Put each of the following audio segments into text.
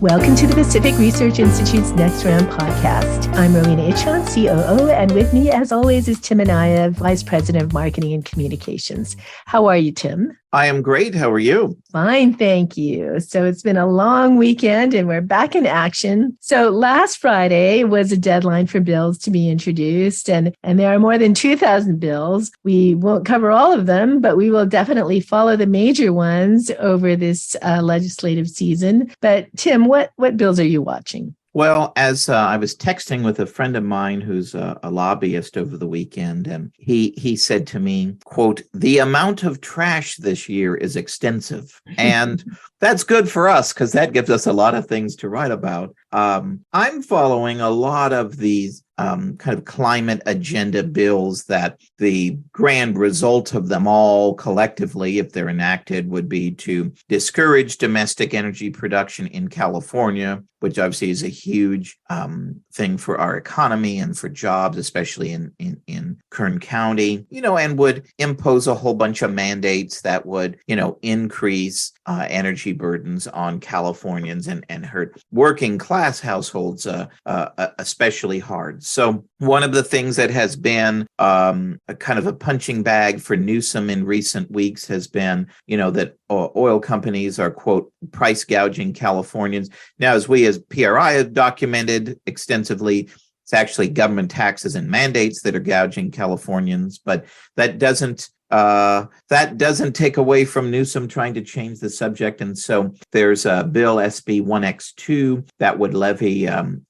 Welcome to the Pacific Research Institute's Next Round podcast. I'm Rowena Ichon, COO, and with me, as always, is Tim Anaya, Vice President of Marketing and Communications. How are you, Tim? I am great. How are you? Fine, thank you. So it's been a long weekend and we're back in action. So last Friday was a deadline for bills to be introduced, and there are more than 2,000 bills. We won't cover all of them, but we will definitely follow the major ones over this legislative season. But Tim, what bills are you watching? Well, as I was texting with a friend of mine who's a lobbyist over the weekend, and he said to me, quote, "The amount of trash this year is extensive." And that's good for us because that gives us a lot of things to write about. I'm following a lot of these kind of climate agenda bills that the grand result of them all collectively, if they're enacted, would be to discourage domestic energy production in California, which obviously is a huge thing for our economy and for jobs, especially in Kern County, and would impose a whole bunch of mandates that would, increase energy burdens on Californians and hurt working class households especially hard. So one of the things that has been a kind of a punching bag for Newsom in recent weeks has been, that oil companies are, quote, price gouging Californians. Now, as we as PRI have documented extensively, it's actually government taxes and mandates that are gouging Californians, but that doesn't take away from Newsom trying to change the subject. And so there's a bill, SB 1X2, that would levy,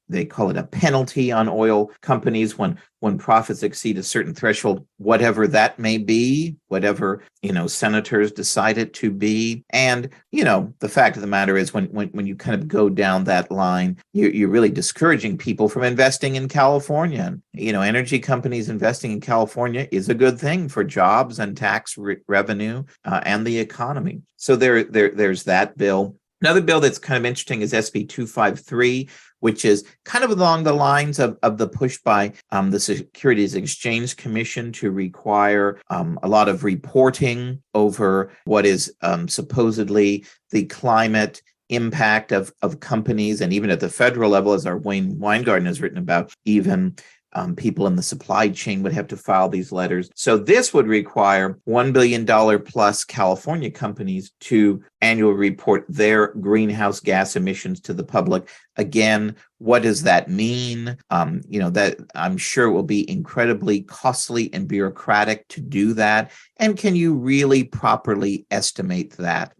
they call it a penalty on oil companies when profits exceed a certain threshold, whatever that may be, whatever, senators decide it to be. And, the fact of the matter is when you kind of go down that line, you're really discouraging people from investing in California. Energy companies investing in California is a good thing for jobs and tax revenue and the economy. So there's that bill. Another bill that's kind of interesting is SB 253, which is kind of along the lines of the push by the Securities Exchange Commission to require a lot of reporting over what is supposedly the climate impact of companies, and even at the federal level, as our Wayne Weingarten has written about, even people in the supply chain would have to file these letters. So this would require $1 billion plus California companies to annually report their greenhouse gas emissions to the public. Again, what does that mean? That I'm sure it will be incredibly costly and bureaucratic to do that. And can you really properly estimate that?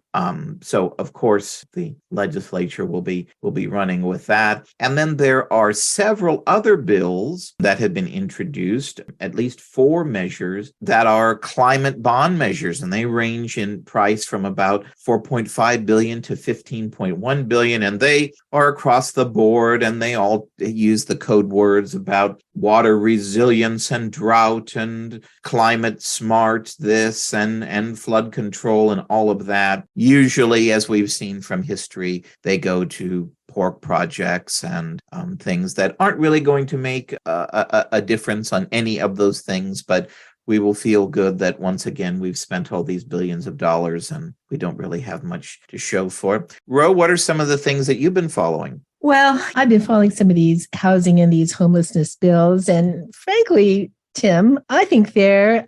So, of course, the legislature will be running with that. And then there are several other bills that have been introduced, at least 4 measures that are climate bond measures, and they range in price from about $4.5 billion to $15.1 billion. And they are across the board, and they all use the code words about water resilience and drought and climate smart this and flood control and all of that. Usually, as we've seen from history, they go to pork projects and things that aren't really going to make a difference on any of those things, but we will feel good that once again we've spent all these billions of dollars and we don't really have much to show for it. Ro, what are some of the things that you've been following? Well, I've been following some of these housing and these homelessness bills, and frankly, Tim, I think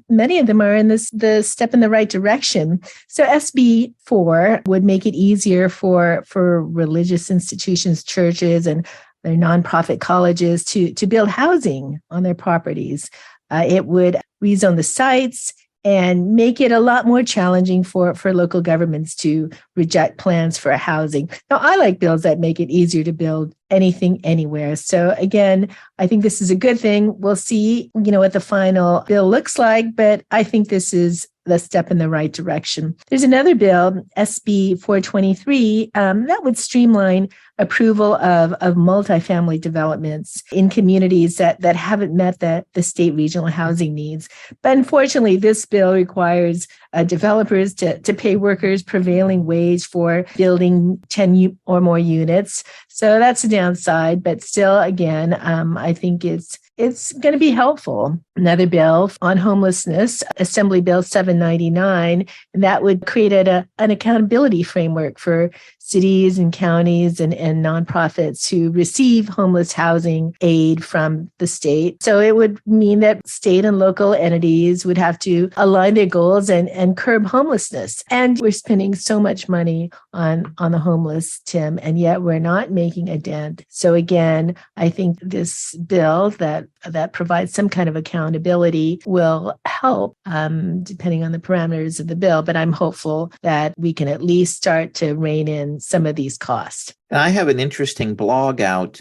many of them are in the step in the right direction. So SB 4 would make it easier for religious institutions, churches, and their nonprofit colleges to build housing on their properties. It would rezone the sites and make it a lot more challenging for local governments to reject plans for housing. Now, I like bills that make it easier to build anything, anywhere. So again, I think this is a good thing. We'll see, what the final bill looks like, but I think this is the step in the right direction. There's another bill, SB 423, that would streamline approval of multifamily developments in communities that haven't met the state regional housing needs. But unfortunately, this bill requires developers to pay workers prevailing wage for building 10 or more units. So that's a downside, but still, again, I think it's going to be helpful. Another bill on homelessness, Assembly Bill 799, that would create an accountability framework for cities and counties and nonprofits who receive homeless housing aid from the state. So it would mean that state and local entities would have to align their goals and curb homelessness. And we're spending so much money on the homeless, Tim, and yet we're not making a dent. So again, I think this bill that provides some kind of accountability will help, depending on the parameters of the bill. But I'm hopeful that we can at least start to rein in some of these costs. I have an interesting blog out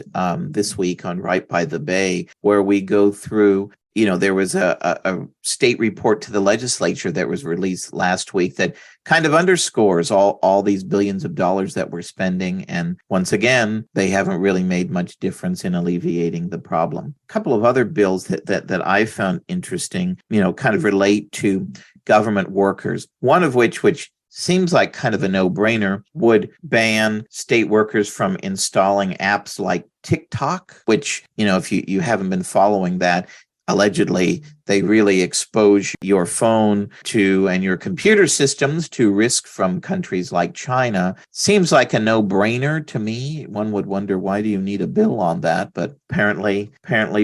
this week on Right by the Bay where we go through, there was a state report to the legislature that was released last week that kind of underscores all these billions of dollars that we're spending. And once again, they haven't really made much difference in alleviating the problem. A couple of other bills that I found interesting, kind of relate to government workers, one of which seems like kind of a no-brainer, would ban state workers from installing apps like TikTok, which, if you haven't been following that, allegedly, they really expose your phone to and your computer systems to risk from countries like China. Seems like a no-brainer to me. One would wonder, why do you need a bill on that? But apparently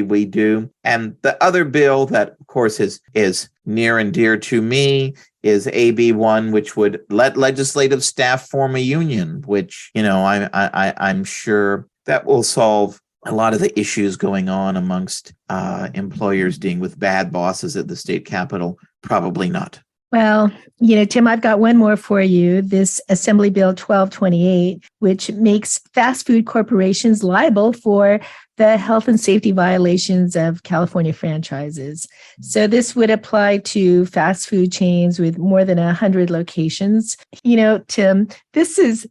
we do. And the other bill that, of course, is near and dear to me is AB1, which would let legislative staff form a union, which, I'm sure that will solve a lot of the issues going on amongst employers dealing with bad bosses at the state capitol. Probably not. Well, Tim, I've got one more for you. This Assembly Bill 1228, which makes fast food corporations liable for the health and safety violations of California franchises. So this would apply to fast food chains with more than 100 locations. Tim, this is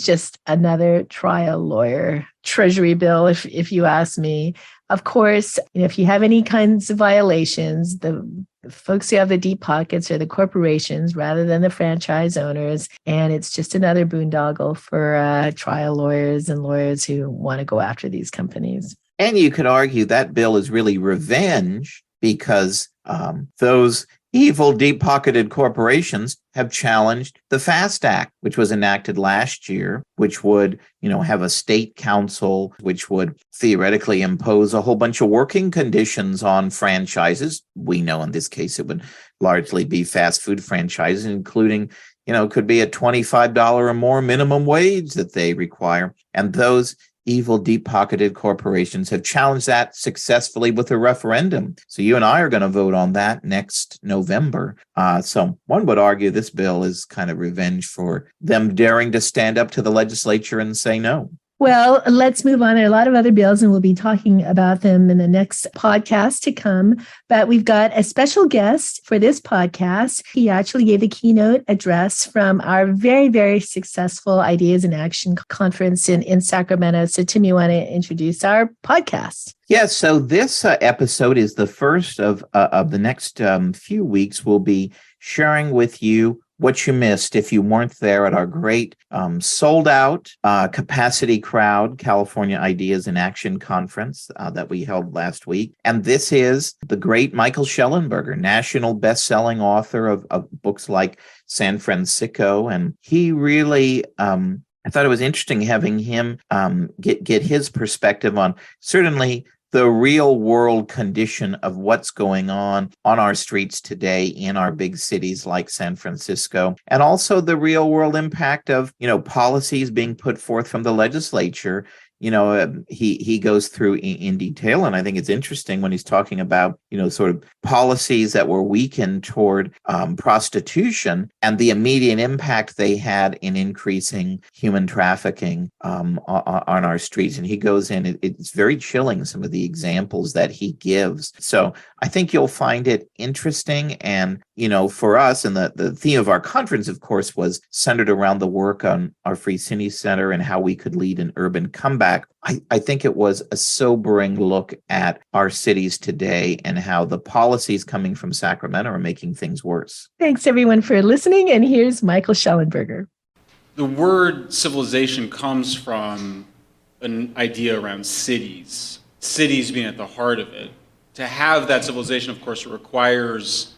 just another trial lawyer treasury bill, if you ask me. Of course, if you have any kinds of violations, the folks who have the deep pockets are the corporations rather than the franchise owners. And it's just another boondoggle for trial lawyers and lawyers who want to go after these companies. And you could argue that bill is really revenge because those evil, deep-pocketed corporations have challenged the FAST Act, which was enacted last year, which would, have a state council, which would theoretically impose a whole bunch of working conditions on franchises. We know in this case it would largely be fast food franchises, including, could be a $25 or more minimum wage that they require. And those evil, deep-pocketed corporations have challenged that successfully with a referendum. So you and I are going to vote on that next November. So one would argue this bill is kind of revenge for them daring to stand up to the legislature and say no. Well, let's move on. There are a lot of other bills, and we'll be talking about them in the next podcast to come. But we've got a special guest for this podcast. He actually gave the keynote address from our very, very successful Ideas in Action conference in Sacramento. So, Tim, you want to introduce our podcast? Yes. So this episode is the first of the next few weeks. We'll be sharing with you what you missed if you weren't there at our great sold out capacity crowd California Ideas in Action conference that we held last week. And this is the great Michael Shellenberger, national best-selling author of books like San Fransicko. And he really I thought it was interesting having him get his perspective on certainly the real world condition of what's going on our streets today in our big cities like San Francisco, and also the real world impact of, policies being put forth from the legislature. He goes through in detail, and I think it's interesting when he's talking about, sort of policies that were weakened toward prostitution and the immediate impact they had in increasing human trafficking on our streets. And he goes in, it's very chilling, some of the examples that he gives. So I think you'll find it interesting. And, for us, and the theme of our conference, of course, was centered around the work on our Free City Center and how we could lead an urban comeback. I think it was a sobering look at our cities today and how the policies coming from Sacramento are making things worse. Thanks, everyone, for listening. And here's Michael Shellenberger. The word civilization comes from an idea around cities being at the heart of it. To have that civilization, of course, requires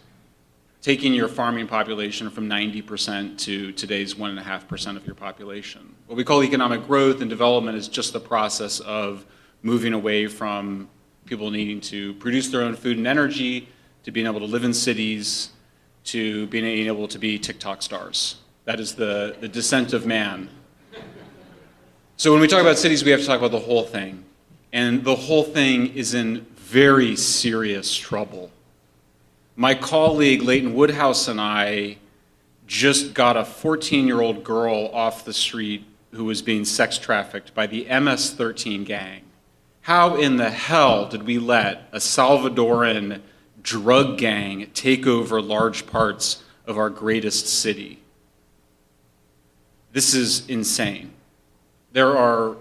taking your farming population from 90% to today's 1.5% of your population. What we call economic growth and development is just the process of moving away from people needing to produce their own food and energy, to being able to live in cities, to being able to be TikTok stars. That is the descent of man. So when we talk about cities, we have to talk about the whole thing. And the whole thing is in very serious trouble. My colleague Leighton Woodhouse and I just got a 14-year-old girl off the street who was being sex trafficked by the MS-13 gang. How in the hell did we let a Salvadoran drug gang take over large parts of our greatest city? This is insane. There are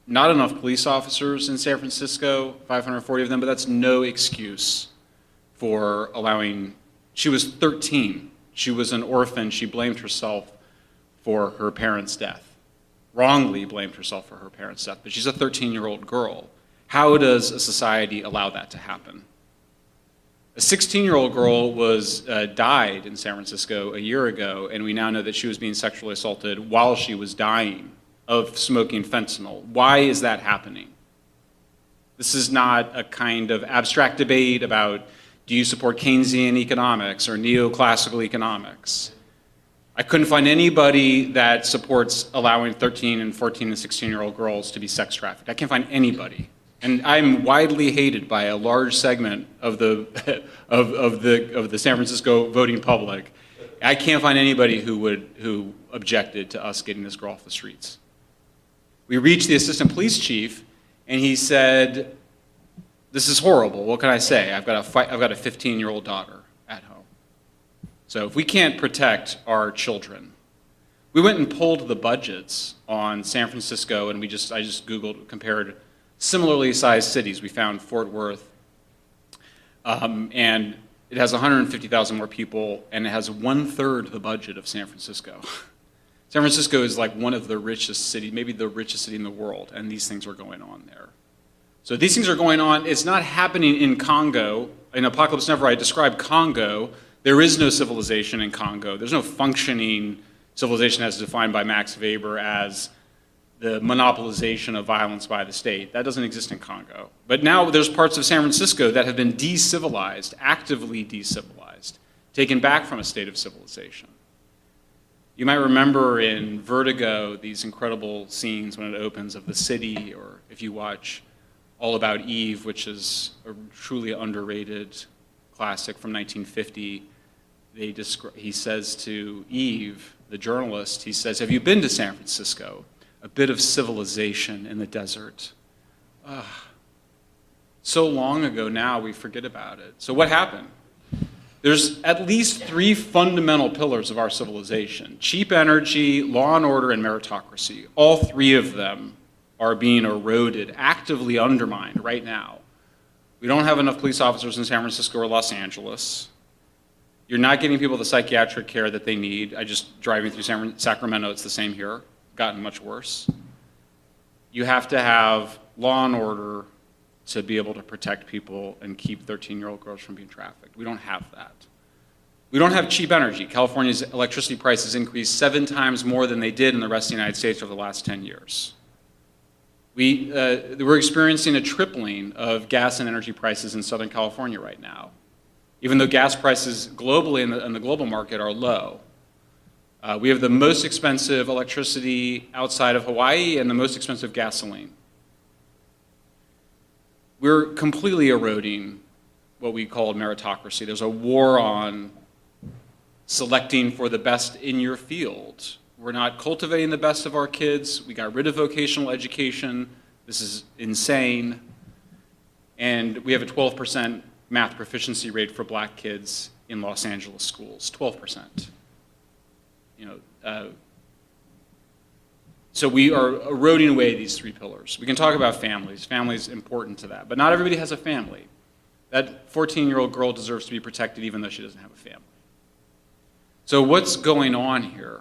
not enough police officers in San Francisco, 540 of them, but that's no excuse for allowing. She was 13. She was an orphan. She blamed herself for her parents' death. Wrongly blamed herself for her parents' death, but she's a 13-year-old girl. How does a society allow that to happen? A 16-year-old girl died in San Francisco a year ago, and we now know that she was being sexually assaulted while she was dying of smoking fentanyl. Why is that happening? This is not a kind of abstract debate about, do you support Keynesian economics or neoclassical economics? I couldn't find anybody that supports allowing 13 and 14 and 16-year-old girls to be sex trafficked. I can't find anybody. And I'm widely hated by a large segment of the of the San Francisco voting public. I can't find anybody who objected to us getting this girl off the streets. We reached the assistant police chief, and he said, "This is horrible. What can I say? I've got a 15-year-old daughter at home. So if we can't protect our children," we went and pulled the budgets on San Francisco, and I just Googled, compared similarly sized cities. We found Fort Worth, and it has 150,000 more people, and it has 1/3 the budget of San Francisco. San Francisco is like one of the richest cities, maybe the richest city in the world, and these things are going on there. So these things are going on. It's not happening in Congo. In Apocalypse Never, I described Congo. There is no civilization in Congo. There's no functioning civilization as defined by Max Weber as the monopolization of violence by the state. That doesn't exist in Congo. But now there's parts of San Francisco that have been de-civilized, actively de-civilized, taken back from a state of civilization. You might remember in Vertigo these incredible scenes when it opens of the city, or if you watch All About Eve, which is a truly underrated classic from 1950. He says to Eve, the journalist, he says, "Have you been to San Francisco? A bit of civilization in the desert." So long ago now, we forget about it. So what happened? There's at least 3 fundamental pillars of our civilization: cheap energy, law and order, and meritocracy. All 3 of them are being eroded, actively undermined right now. We don't have enough police officers in San Francisco or Los Angeles. You're not getting people the psychiatric care that they need. Driving through Sacramento, it's the same here, gotten much worse. You have to have law and order to be able to protect people and keep 13-year-old girls from being trafficked. We don't have that. We don't have cheap energy. California's electricity prices increased 7 times more than they did in the rest of the United States over the last 10 years. We're experiencing a tripling of gas and energy prices in Southern California right now, even though gas prices globally in the global market are low. We have the most expensive electricity outside of Hawaii and the most expensive gasoline. We're completely eroding what we call meritocracy. There's a war on selecting for the best in your field. We're not cultivating the best of our kids. We got rid of vocational education. This is insane. And we have a 12% math proficiency rate for black kids in Los Angeles schools, 12%. So we are eroding away these 3 pillars. We can talk about families. Family's important to that, but not everybody has a family. That 14-year-old girl deserves to be protected even though she doesn't have a family. So what's going on here?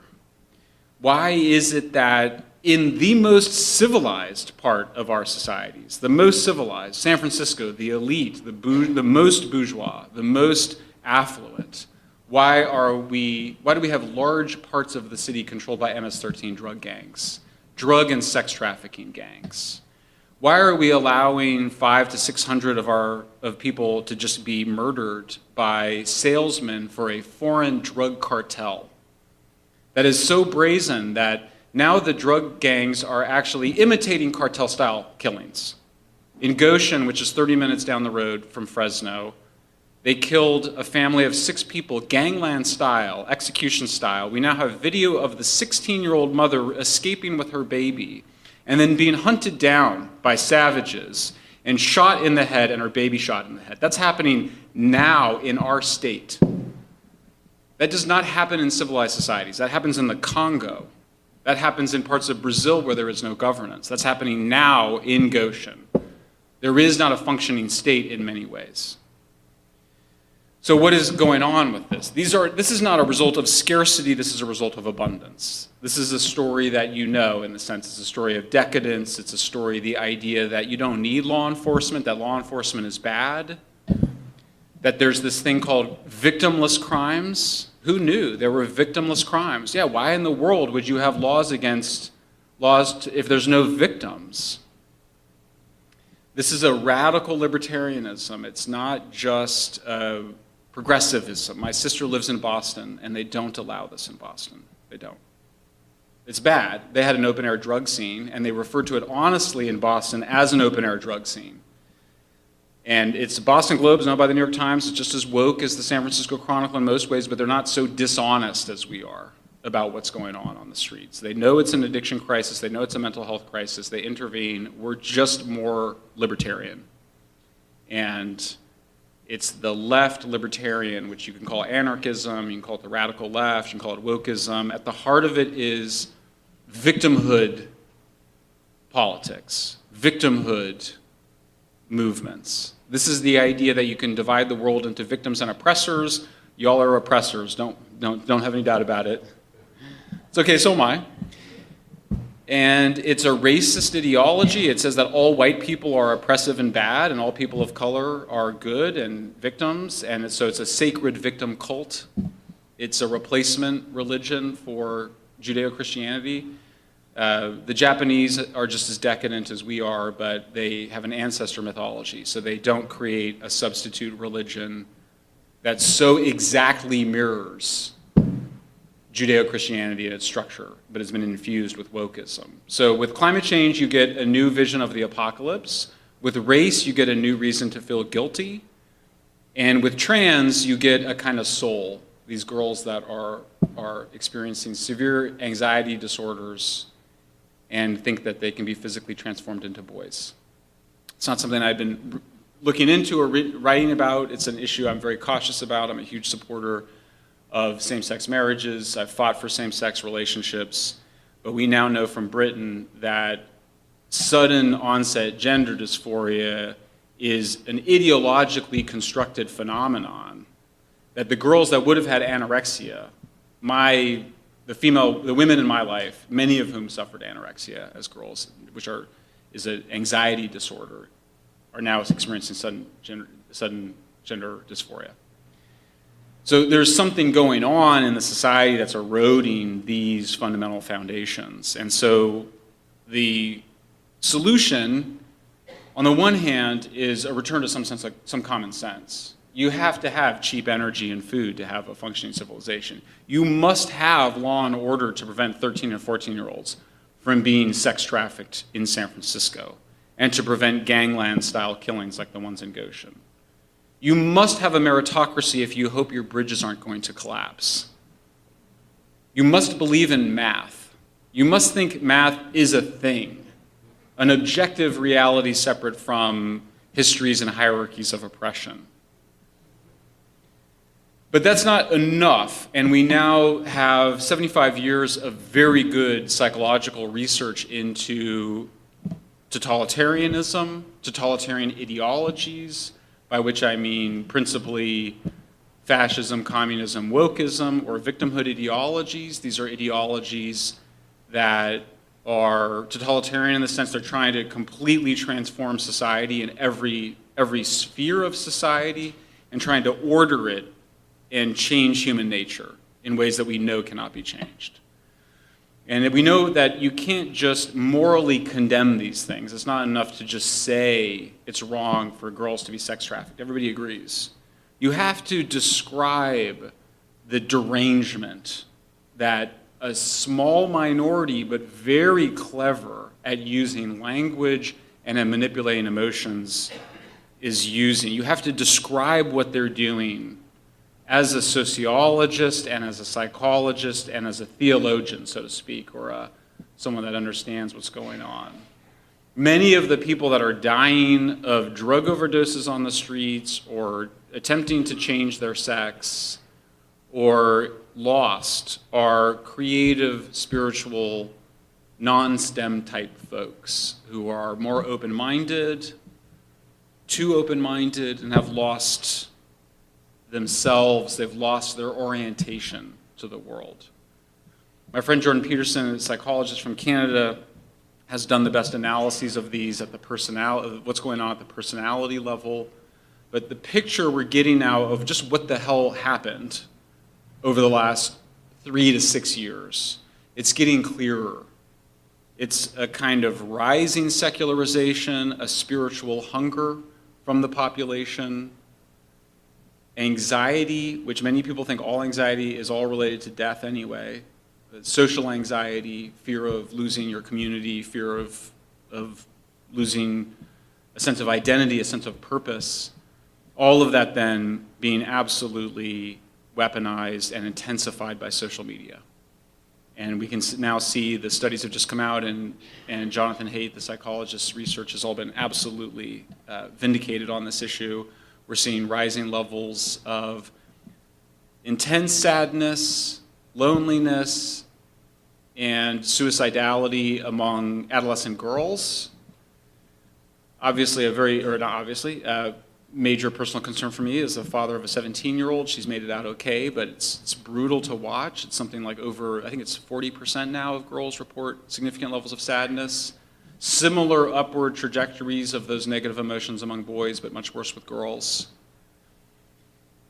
Why is it that in the most civilized part of our societies, the most civilized, San Francisco, the elite, the most bourgeois, the most affluent, why do we have large parts of the city controlled by MS-13 drug gangs, drug and sex trafficking gangs? Why are we allowing 500 to 600 of people to just be murdered by salesmen for a foreign drug cartel that is so brazen that now the drug gangs are actually imitating cartel-style killings? In Goshen, which is 30 minutes down the road from Fresno, they killed a family of 6 people, gangland style, execution style. We now have video of the 16-year-old mother escaping with her baby and then being hunted down by savages and shot in the head, and her baby shot in the head. That's happening now in our state. That does not happen in civilized societies. That happens in the Congo. That happens in parts of Brazil where there is no governance. That's happening now in Goshen. There is not a functioning state in many ways. So what is going on with this? This is not a result of scarcity, this is a result of abundance. This is a story that you know, in the sense it's a story of decadence, it's a story, the idea that you don't need law enforcement, that law enforcement is bad, that there's this thing called victimless crimes. Who knew there were victimless crimes? Yeah, why in the world would you have laws if there's no victims? This is a radical libertarianism. It's not just progressivism. My sister lives in Boston, and they don't allow this in Boston. They don't. It's bad. They had an open-air drug scene, and they referred to it honestly in Boston as an open-air drug scene. And it's the Boston Globe, is owned by the New York Times. It's just as woke as the San Francisco Chronicle in most ways, but they're not so dishonest as we are about what's going on the streets. They know it's an addiction crisis. They know it's a mental health crisis. They intervene. We're just more libertarian. And it's the left libertarian, which you can call anarchism, you can call it the radical left, you can call it wokeism. At the heart of it is victimhood politics, victimhood movements. This is the idea that you can divide the world into victims and oppressors. Y'all are oppressors. Don't have any doubt about it. It's okay, so am I. And it's a racist ideology. It says that all white people are oppressive and bad, and all people of color are good and victims. And so it's a sacred victim cult. It's a replacement religion for Judeo-Christianity. The Japanese are just as decadent as we are, but they have an ancestor mythology. So they don't create a substitute religion that so exactly mirrors Judeo-Christianity in its structure, but has been infused with wokeism. So with climate change, you get a new vision of the apocalypse. With race, you get a new reason to feel guilty. And with trans, you get a kind of soul. These girls that are experiencing severe anxiety disorders and think that they can be physically transformed into boys. It's not something I've been looking into or writing about. It's an issue I'm very cautious about. I'm a huge supporter of same-sex marriages. I've fought for same-sex relationships, but we now know from Britain that sudden onset gender dysphoria is an ideologically constructed phenomenon, that the girls that would have had anorexia, the women in my life, many of whom suffered anorexia as girls, is an anxiety disorder, are now experiencing sudden gender dysphoria. So there's something going on in the society that's eroding these fundamental foundations. And so the solution, on the one hand, is a return to some common sense. You have to have cheap energy and food to have a functioning civilization. You must have law and order to prevent 13 and 14-year-olds from being sex trafficked in San Francisco and to prevent gangland-style killings like the ones in Goshen. You must have a meritocracy if you hope your bridges aren't going to collapse. You must believe in math. You must think math is a thing, an objective reality separate from histories and hierarchies of oppression. But that's not enough, and we now have 75 years of very good psychological research into totalitarianism, totalitarian ideologies, by which I mean principally fascism, communism, wokeism, or victimhood ideologies. These are ideologies that are totalitarian in the sense they're trying to completely transform society in every sphere of society and trying to order it and change human nature in ways that we know cannot be changed. And we know that you can't just morally condemn these things. It's not enough to just say it's wrong for girls to be sex trafficked. Everybody agrees. You have to describe the derangement that a small minority, but very clever at using language and at manipulating emotions, is using. You have to describe what they're doing as a sociologist and as a psychologist and as a theologian, so to speak, or someone that understands what's going on. Many of the people that are dying of drug overdoses on the streets or attempting to change their sex or lost are creative, spiritual, non-STEM type folks who are more open-minded, too open-minded, and have lost themselves. They've lost their orientation to the world. My friend Jordan Peterson, a psychologist from Canada, has done the best analyses of these at the personality, what's going on at the personality level. But the picture we're getting now of just what the hell happened over the last 3 to 6 years, it's getting clearer. It's a kind of rising secularization, a spiritual hunger from the population, anxiety, which many people think all anxiety is all related to death anyway, social anxiety, fear of losing your community, fear of losing a sense of identity, a sense of purpose, all of that then being absolutely weaponized and intensified by social media. And we can now see the studies have just come out, and Jonathan Haidt, the psychologist's research, has all been absolutely vindicated on this issue. We're seeing rising levels of intense sadness, loneliness, and suicidality among adolescent girls. Obviously, major personal concern for me as a father of a 17-year-old. She's made it out okay, but it's brutal to watch. It's something like over, I think it's 40% now of girls report significant levels of sadness. Similar upward trajectories of those negative emotions among boys, but much worse with girls.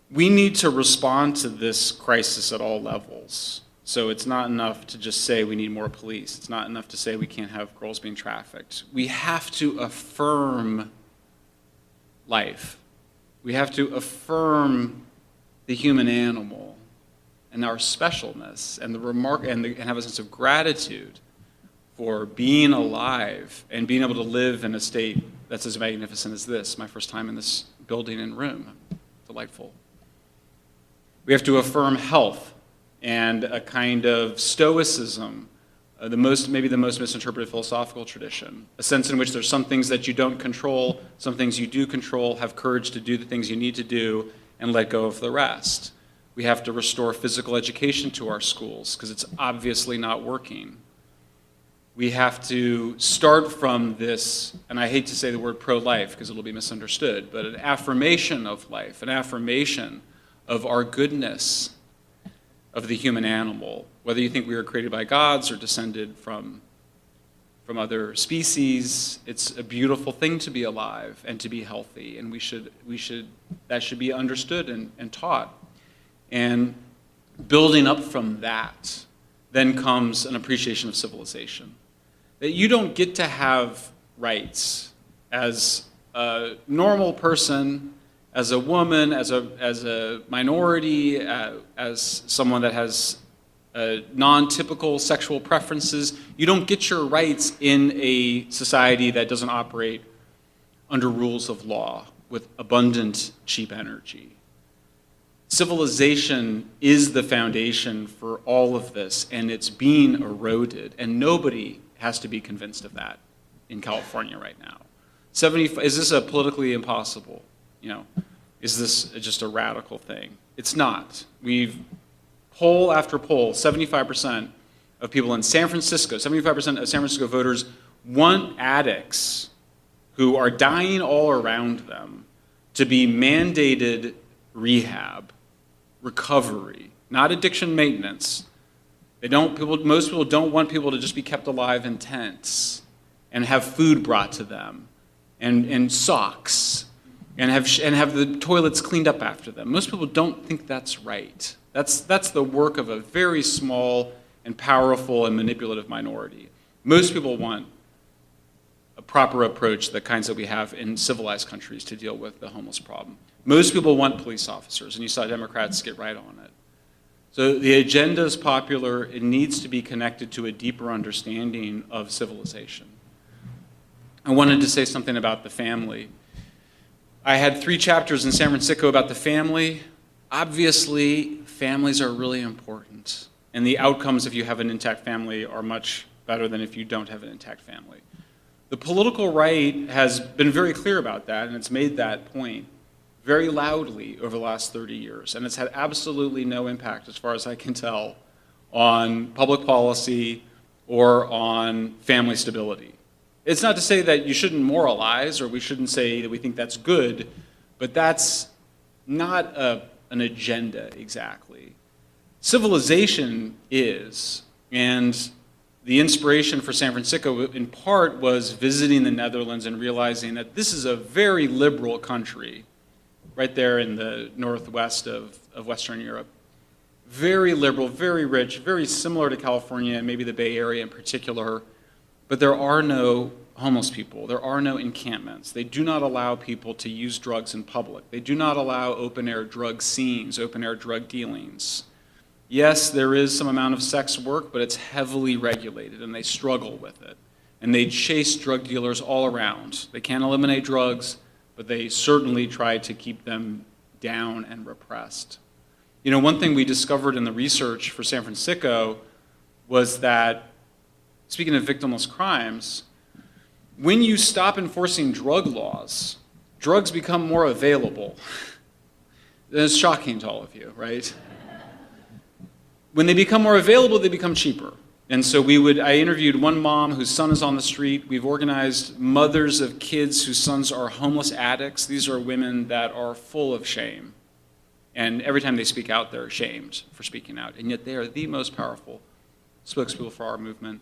We need to respond to this crisis at all levels. So it's not enough to just say we need more police. It's not enough to say we can't have girls being trafficked. We have to affirm life. We have to affirm the human animal and our specialness and and have a sense of gratitude for being alive and being able to live in a state that's as magnificent as this. My first time in this building and room. Delightful. We have to affirm health and a kind of stoicism, maybe the most misinterpreted philosophical tradition, a sense in which there's some things that you don't control, some things you do control, have courage to do the things you need to do, and let go of the rest. We have to restore physical education to our schools, because it's obviously not working. We have to start from this, and I hate to say the word pro-life, because it'll be misunderstood, but an affirmation of life, an affirmation of our goodness, of the human animal, whether you think we were created by gods or descended from other species. It's a beautiful thing to be alive and to be healthy, and that should be understood and taught. And building up from that, then comes an appreciation of civilization. That you don't get to have rights as a normal person, as a woman, as a minority, as someone that has non-typical sexual preferences. You don't get your rights in a society that doesn't operate under rules of law with abundant, cheap energy. Civilization is the foundation for all of this, and it's being eroded, and nobody has to be convinced of that in California right now. Is this a politically impossible? Is this just a radical thing? It's not. We've poll after poll, 75% of people in San Francisco, 75% of San Francisco voters want addicts who are dying all around them to be mandated rehab, recovery, not addiction maintenance. Most people don't want people to just be kept alive in tents and have food brought to them and socks and have the toilets cleaned up after them. Most people don't think that's right. That's the work of a very small and powerful and manipulative minority. Most people want a proper approach, the kinds that we have in civilized countries to deal with the homeless problem. Most people want police officers, and you saw Democrats get right on it. So the agenda is popular. It needs to be connected to a deeper understanding of civilization. I wanted to say something about the family. I had 3 chapters in San Fransicko about the family. Obviously, families are really important, and the outcomes if you have an intact family are much better than if you don't have an intact family. The political right has been very clear about that, and it's made that point very loudly over the last 30 years, and it's had absolutely no impact, as far as I can tell, on public policy or on family stability. It's not to say that you shouldn't moralize or we shouldn't say that we think that's good, but that's not an agenda exactly. Civilization is, and the inspiration for San Fransicko in part was visiting the Netherlands and realizing that this is a very liberal country right there in the northwest of Western Europe. Very liberal, very rich, very similar to California and maybe the Bay Area in particular, but there are no homeless people. There are no encampments. They do not allow people to use drugs in public. They do not allow open-air drug scenes, open-air drug dealings. Yes, there is some amount of sex work, but it's heavily regulated, and they struggle with it. And they chase drug dealers all around. They can't eliminate drugs, but they certainly try to keep them down and repressed. You know, one thing we discovered in the research for San Fransicko was that, speaking of victimless crimes, when you stop enforcing drug laws, drugs become more available. It's shocking to all of you, right? When they become more available, they become cheaper. And so I interviewed one mom whose son is on the street. We've organized mothers of kids whose sons are homeless addicts. These are women that are full of shame. And every time they speak out, they're ashamed for speaking out. And yet they are the most powerful spokespeople for our movement.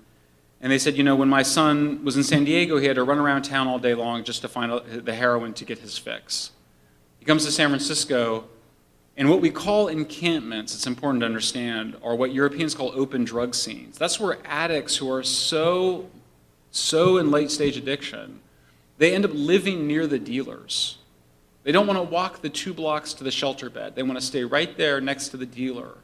And they said, you know, when my son was in San Diego, he had to run around town all day long just to find the heroin to get his fix. He comes to San Francisco, and what we call encampments, it's important to understand, are what Europeans call open drug scenes. That's where addicts who are so in late-stage addiction, they end up living near the dealers. They don't want to walk the 2 blocks to the shelter bed. They want to stay right there next to the dealer.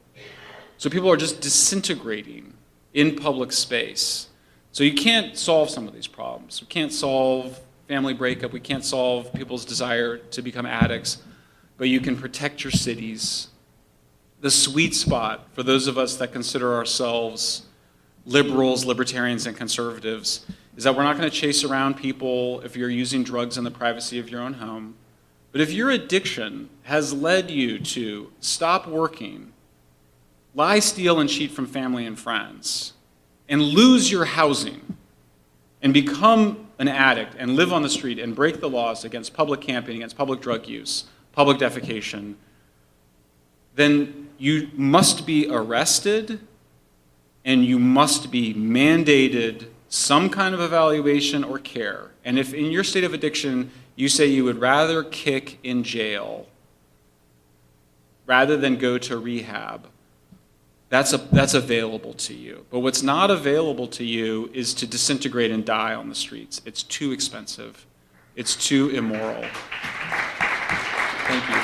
So people are just disintegrating in public space. So you can't solve some of these problems. We can't solve family breakup. We can't solve people's desire to become addicts. But you can protect your cities. The sweet spot for those of us that consider ourselves liberals, libertarians, and conservatives is that we're not going to chase around people if you're using drugs in the privacy of your own home. But if your addiction has led you to stop working, lie, steal, and cheat from family and friends, and lose your housing, and become an addict, and live on the street, and break the laws against public camping, against public drug use, public defecation, then you must be arrested, and you must be mandated some kind of evaluation or care. And if in your state of addiction, you say you would rather kick in jail rather than go to rehab, that's available to you. But what's not available to you is to disintegrate and die on the streets. It's too expensive. It's too immoral. Thank you.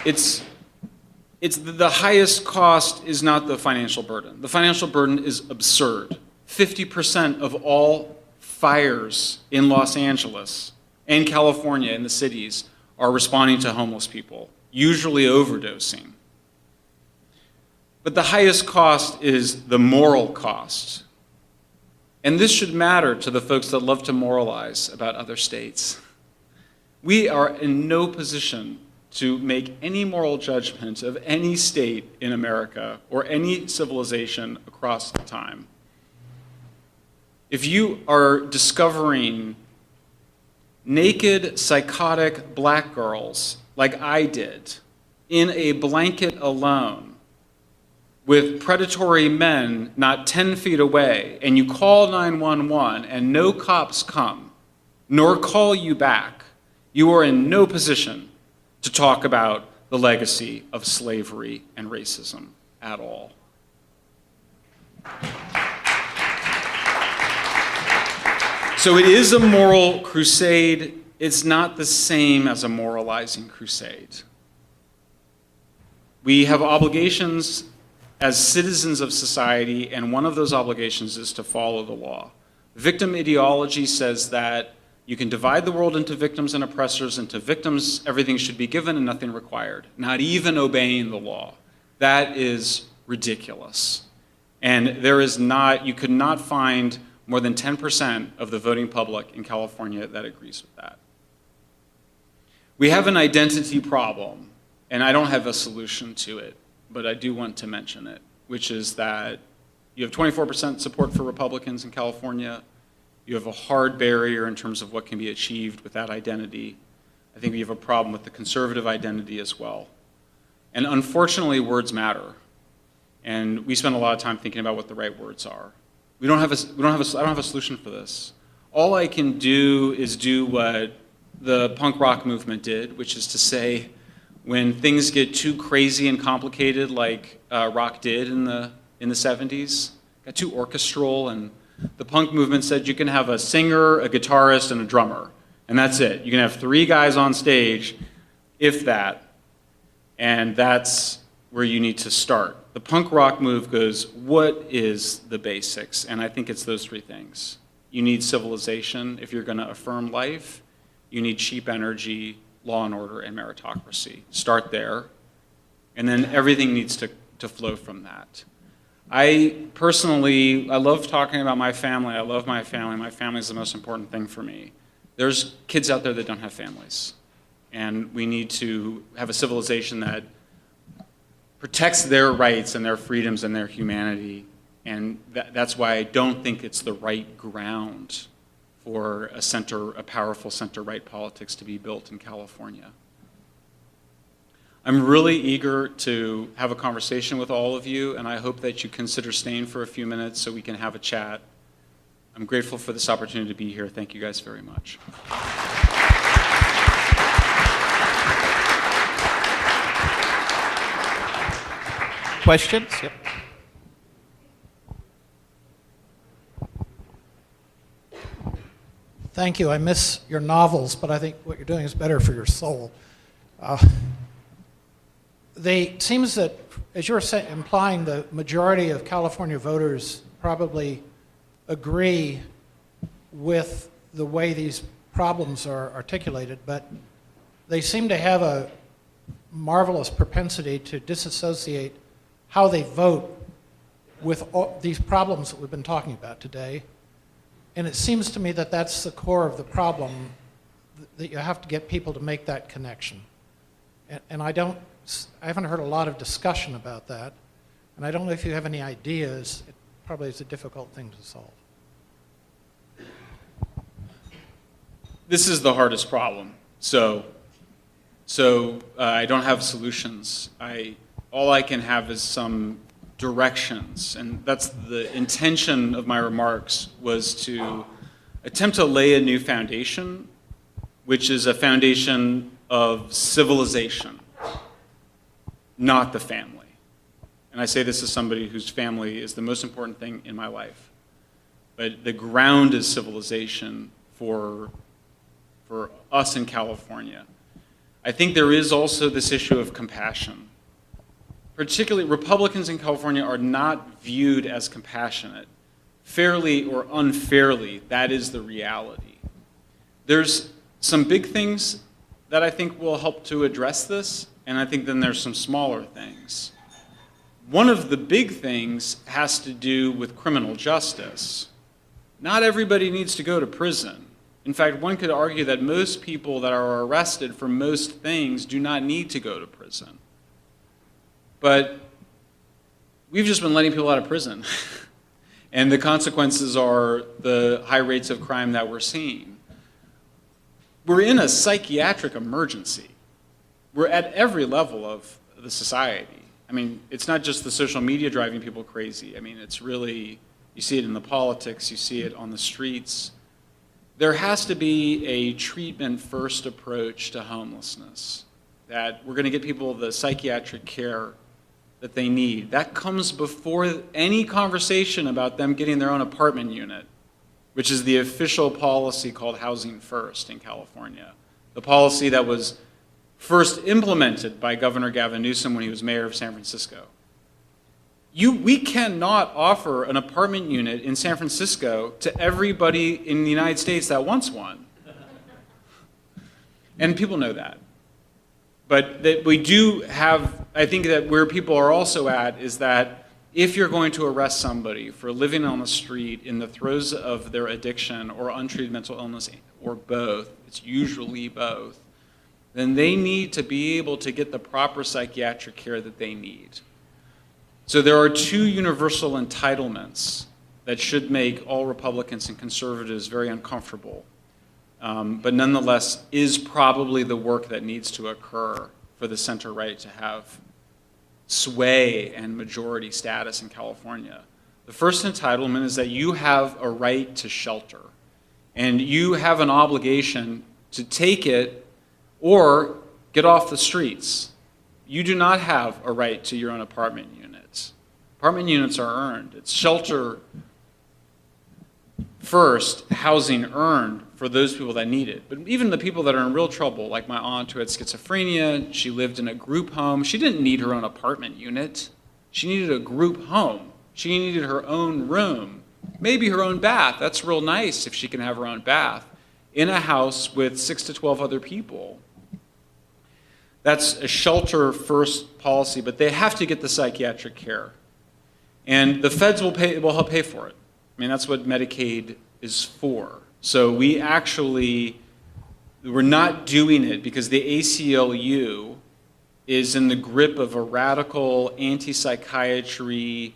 It's the highest cost is not the financial burden. The financial burden is absurd. 50% of all fires in Los Angeles and California in the cities are responding to homeless people, usually overdosing. But the highest cost is the moral cost. And this should matter to the folks that love to moralize about other states. We are in no position to make any moral judgment of any state in America or any civilization across time. If you are discovering naked, psychotic black girls like I did in a blanket alone with predatory men not 10 feet away, and you call 911 and no cops come, nor call you back, You are in no position to talk about the legacy of slavery and racism at all. So it is a moral crusade. It's not the same as a moralizing crusade. We have obligations as citizens of society, and one of those obligations is to follow the law. Victim ideology says that you can divide the world into victims and oppressors, and to victims, everything should be given and nothing required, not even obeying the law. That is ridiculous. And you could not find more than 10% of the voting public in California that agrees with that. We have an identity problem, and I don't have a solution to it, but I do want to mention it, which is that you have 24% support for Republicans in California. You have a hard barrier in terms of what can be achieved with that identity. I think we have a problem with the conservative identity as well. And unfortunately, words matter. And we spend a lot of time thinking about what the right words are. I don't have a solution for this. All I can do is do what the punk rock movement did, which is to say, when things get too crazy and complicated, like rock did in the 70s, got too orchestral, and the punk movement said you can have a singer, a guitarist, and a drummer, and that's it. You can have 3 guys on stage, if that, and that's where you need to start. The punk rock move goes, what is the basics? And I think it's those 3 things. You need civilization if you're going to affirm life. You need cheap energy, law and order, and meritocracy. Start there, and then everything needs to flow from that. I love talking about my family. I love my family. My family is the most important thing for me. There's kids out there that don't have families, and we need to have a civilization that protects their rights and their freedoms and their humanity, and that's why I don't think it's the right ground for a powerful center-right politics to be built in California. I'm really eager to have a conversation with all of you, and I hope that you consider staying for a few minutes so we can have a chat. I'm grateful for this opportunity to be here. Thank you guys very much. Questions? Yep. Thank you. I miss your novels, but I think what you're doing is better for your soul. It seems that, as you're implying, the majority of California voters probably agree with the way these problems are articulated, but they seem to have a marvelous propensity to disassociate how they vote with all these problems that we've been talking about today. And it seems to me that that's the core of the problem, that you have to get people to make that connection. And I haven't heard a lot of discussion about that, and I don't know if you have any ideas. It probably is a difficult thing to solve. This is the hardest problem. So I don't have solutions. All I can have is some directions, and that's the intention of my remarks, was to attempt to lay a new foundation, which is a foundation of civilization, not the family. And I say this as somebody whose family is the most important thing in my life. But the ground is civilization for us in California. I think there is also this issue of compassion. Particularly, Republicans in California are not viewed as compassionate. Fairly or unfairly, that is the reality. There's some big things that I think will help to address this, and I think then there's some smaller things. One of the big things has to do with criminal justice. Not everybody needs to go to prison. In fact, one could argue that most people that are arrested for most things do not need to go to prison. But we've just been letting people out of prison. And the consequences are the high rates of crime that we're seeing. We're in a psychiatric emergency. We're at every level of the society. I mean, it's not just the social media driving people crazy. I mean, it's really, you see it in the politics, you see it on the streets. there has to be a treatment-first approach to homelessness, that we're going to get people the psychiatric care that they need. That comes before any conversation about them getting their own apartment unit, which is the official policy called Housing First in California. The policy that was first implemented by Governor Gavin Newsom when he was mayor of San Francisco. We cannot offer an apartment unit in San Francisco to everybody in the United States that wants one. And people know that. But that we do have, I think that where people are also at is that if you're going to arrest somebody for living on the street in the throes of their addiction or untreated mental illness, or both, it's usually both, then they need to be able to get the proper psychiatric care that they need. So there are two universal entitlements that should make all Republicans and conservatives very uncomfortable, but nonetheless is probably the work that needs to occur for the center-right to have sway and majority status in California. The first entitlement is that you have a right to shelter, and you have an obligation to take it or get off the streets. You do not have a right to your own apartment units. Apartment units are earned. It's shelter first, housing earned for those people that need it. But even the people that are in real trouble, like my aunt who had schizophrenia, she lived in a group home. She didn't need her own apartment unit. She needed a group home. She needed her own room, maybe her own bath. That's real nice if she can have her own bath in a house with 6 to 12 other people. That's a shelter-first policy, but they have to get the psychiatric care. And the feds will help pay for it. I mean, that's what Medicaid is for. So we're not doing it because the ACLU is in the grip of a radical anti-psychiatry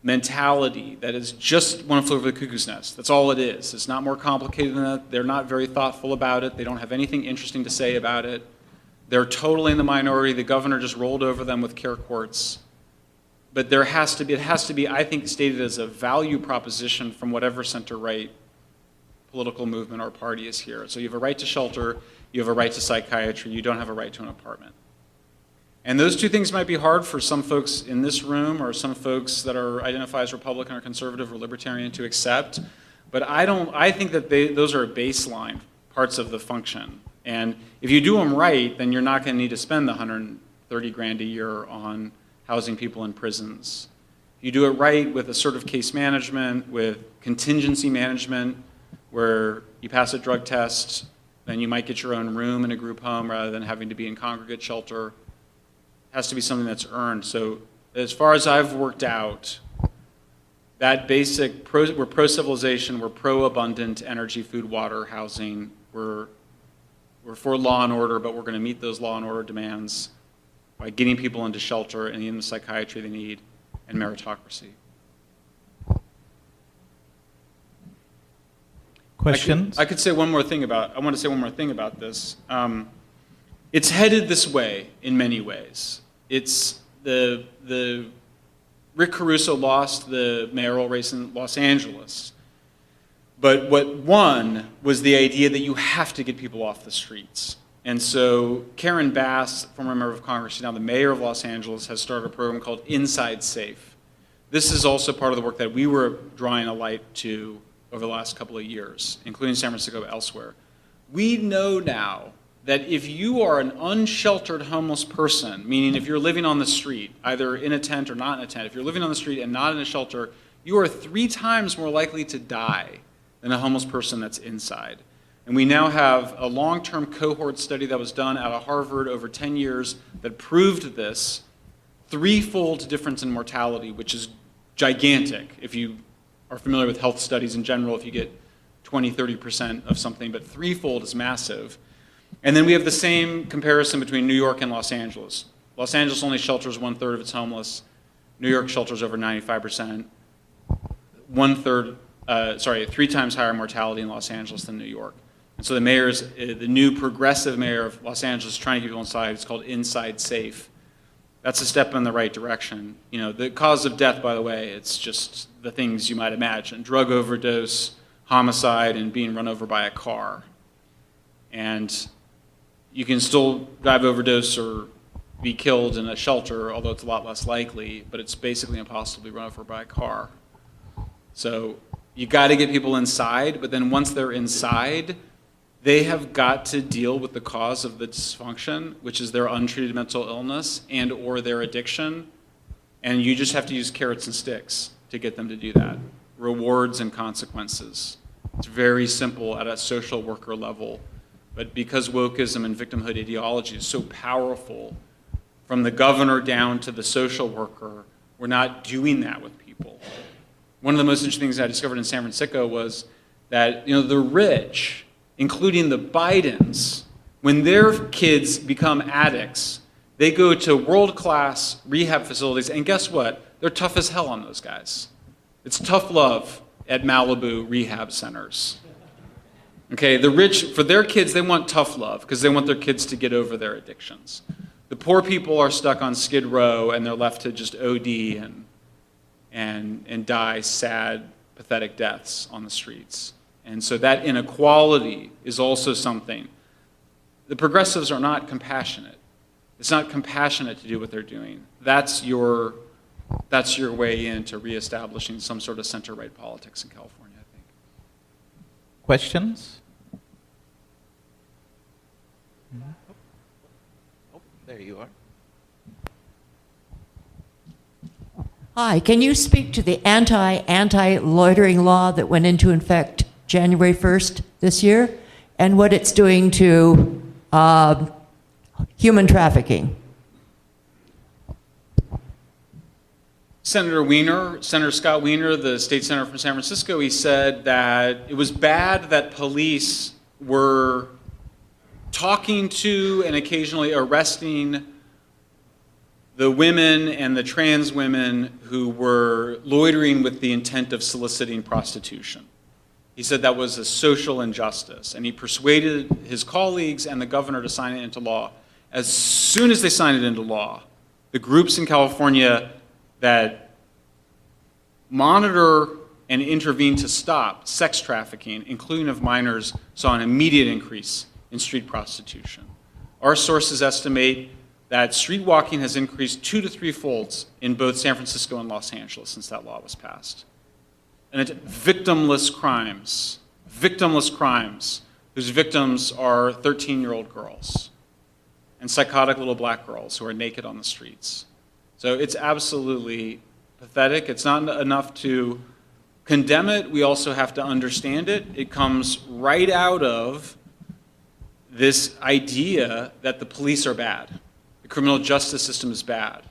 mentality that is just one flew over the cuckoo's nest. That's all it is. It's not more complicated than that. They're not very thoughtful about it. They don't have anything interesting to say about it. They're totally in the minority. The governor just rolled over them with care courts. But it has to be, I think, stated as a value proposition from whatever center-right political movement or party is here. So you have a right to shelter, you have a right to psychiatry, you don't have a right to an apartment. And those two things might be hard for some folks in this room or some folks that are identify as Republican or conservative or libertarian to accept. But I think that those are baseline parts of the function. And if you do them right, then you're not going to need to spend the $130,000 a year on housing people in prisons. You do it right with assertive case management, with contingency management, where you pass a drug test, then you might get your own room in a group home rather than having to be in congregate shelter. It has to be something that's earned. So as far as I've worked out, that basic, we're pro-civilization, we're pro-abundant energy, food, water, housing. We're for law and order, but we're going to meet those law and order demands by getting people into shelter and in the psychiatry they need, and meritocracy. Questions? I want to say one more thing about this. It's headed this way in many ways. It's the Rick Caruso lost the mayoral race in Los Angeles. But what won was the idea that you have to get people off the streets. And so Karen Bass, former member of Congress, now the mayor of Los Angeles, has started a program called Inside Safe. This is also part of the work that we were drawing a light to over the last couple of years, including San Francisco, elsewhere. We know now that if you are an unsheltered homeless person, meaning if you're living on the street, either in a tent or not in a tent, if you're living on the street and not in a shelter, you are 3 times more likely to die than a homeless person that's inside. And we now have a long-term cohort study that was done out of Harvard over 10 years that proved this, 3-fold difference in mortality, which is gigantic if you are familiar with health studies in general, if you get 20, 30% of something, but 3-fold is massive. And then we have the same comparison between New York and Los Angeles. Los Angeles only shelters 1/3 of its homeless. New York shelters over 95%. 3 times higher mortality in Los Angeles than New York. And so the new progressive mayor of Los Angeles is trying to keep people inside. It's called Inside Safe. That's a step in the right direction. You know, the cause of death, by the way, it's just the things you might imagine: drug overdose, homicide and being run over by a car. And you can still drive overdose or be killed in a shelter, although it's a lot less likely, but it's basically impossible to be run over by a car. So you got to get people inside, but then once they're inside, they have got to deal with the cause of the dysfunction, which is their untreated mental illness and or their addiction. And you just have to use carrots and sticks to get them to do that. Rewards and consequences. It's very simple at a social worker level. But because wokeism and victimhood ideology is so powerful, from the governor down to the social worker, we're not doing that with people. One of the most interesting things I discovered in San Fransicko was that the rich, including the Bidens, when their kids become addicts, they go to world-class rehab facilities, and guess what? They're tough as hell on those guys. It's tough love at Malibu rehab centers. Okay, the rich, for their kids, they want tough love because they want their kids to get over their addictions. The poor people are stuck on Skid Row and they're left to just OD and die sad, pathetic deaths on the streets. And so that inequality is also something. The progressives are not compassionate. It's not compassionate to do what they're doing. That's your way into reestablishing some sort of center-right politics in California, I think. Questions? Oh, there you are. Hi, can you speak to the anti-loitering law that went into effect January 1st this year and what it's doing to human trafficking? Senator Scott Wiener, the state senator from San Francisco, he said that it was bad that police were talking to and occasionally arresting the women and the trans women who were loitering with the intent of soliciting prostitution. He said that was a social injustice, and he persuaded his colleagues and the governor to sign it into law. As soon as they signed it into law, the groups in California that monitor and intervene to stop sex trafficking, including of minors, saw an immediate increase in street prostitution. Our sources estimate that street walking has increased 2 to 3 folds in both San Francisco and Los Angeles since that law was passed. And it's victimless crimes whose victims are 13-year-old girls and psychotic little black girls who are naked on the streets. So it's absolutely pathetic. It's not enough to condemn it. We also have to understand it. It comes right out of this idea that the police are bad. The criminal justice system is bad.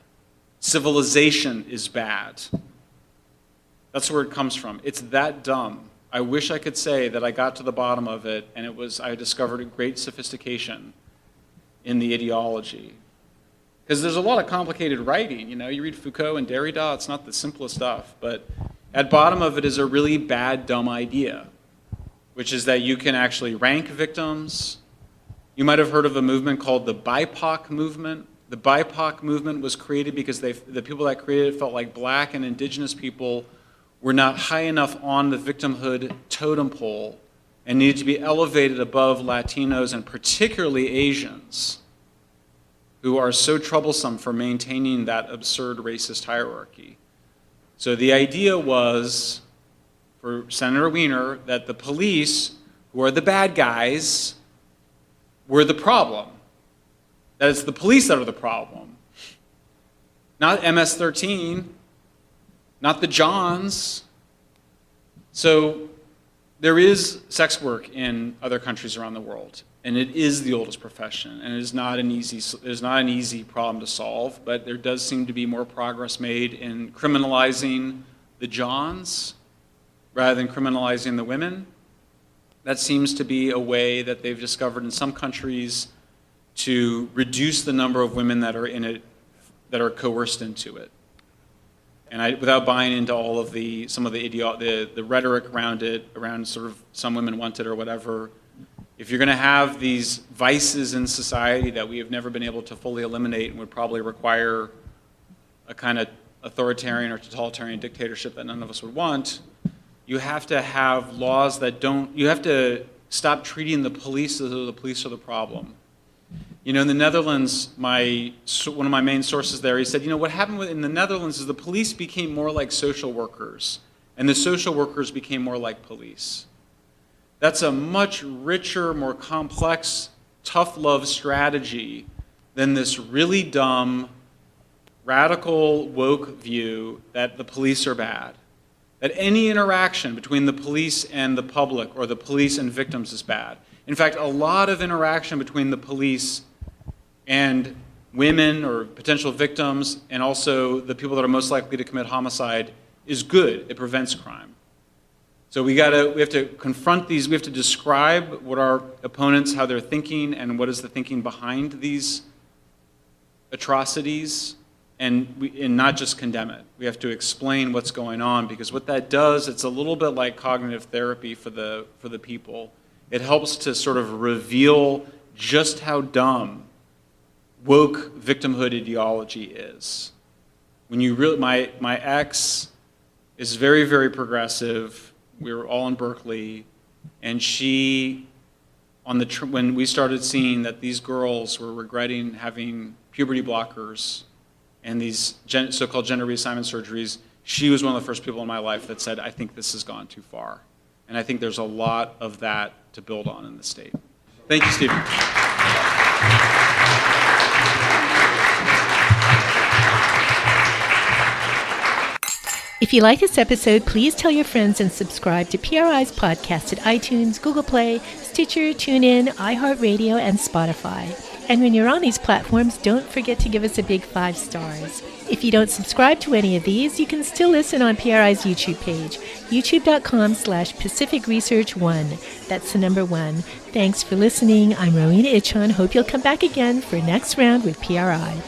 Civilization is bad. That's where it comes from. It's that dumb. I wish I could say that I got to the bottom of it and I discovered a great sophistication in the ideology. Because there's a lot of complicated writing. You read Foucault and Derrida, it's not the simplest stuff. But at bottom of it is a really bad, dumb idea, which is that you can actually rank victims. You might have heard of a movement called the BIPOC movement. The BIPOC movement was created because the people that created it felt like black and indigenous people were not high enough on the victimhood totem pole and needed to be elevated above Latinos and particularly Asians, who are so troublesome for maintaining that absurd racist hierarchy. So the idea was, for Senator Wiener, that the police, who are the bad guys, were the problem. That it's the police that are the problem. Not MS-13, not the Johns. So there is sex work in other countries around the world, and it is the oldest profession, and it is not an easy problem to solve, but there does seem to be more progress made in criminalizing the Johns rather than criminalizing the women. That seems to be a way that they've discovered in some countries to reduce the number of women that are in it, that are coerced into it. And without buying into all of some of the rhetoric around it, around sort of some women want it or whatever, if you're going to have these vices in society that we have never been able to fully eliminate and would probably require a kind of authoritarian or totalitarian dictatorship that none of us would want, You have to have laws that you have to stop treating the police as though the police are the problem. In the Netherlands, one of my main sources there, he said, what happened in the Netherlands is the police became more like social workers, and the social workers became more like police. That's a much richer, more complex, tough love strategy than this really dumb, radical, woke view that the police are bad. That any interaction between the police and the public or the police and victims is bad. In fact, a lot of interaction between the police and women or potential victims and also the people that are most likely to commit homicide is good. It prevents crime. So we have to confront these, we have to describe what our opponents, how they're thinking and what is the thinking behind these atrocities and not just condemn it. We have to explain what's going on because what that does, it's a little bit like cognitive therapy for the people. It helps to sort of reveal just how dumb woke victimhood ideology is. When you really, my ex is very, very progressive. We were all in Berkeley, and she, when we started seeing that these girls were regretting having puberty blockers and these so-called gender reassignment surgeries, she was one of the first people in my life that said, I think this has gone too far. And I think there's a lot of that to build on in the state. Thank you, Stephen. If you like this episode, please tell your friends and subscribe to PRI's podcast at iTunes, Google Play, Stitcher, TuneIn, iHeartRadio, and Spotify. And when you're on these platforms, don't forget to give us a big 5 stars. If you don't subscribe to any of these, you can still listen on PRI's YouTube page, youtube.com/Pacific Research 1. That's the number 1. Thanks for listening. I'm Rowena Ichon. Hope you'll come back again for next round with PRI.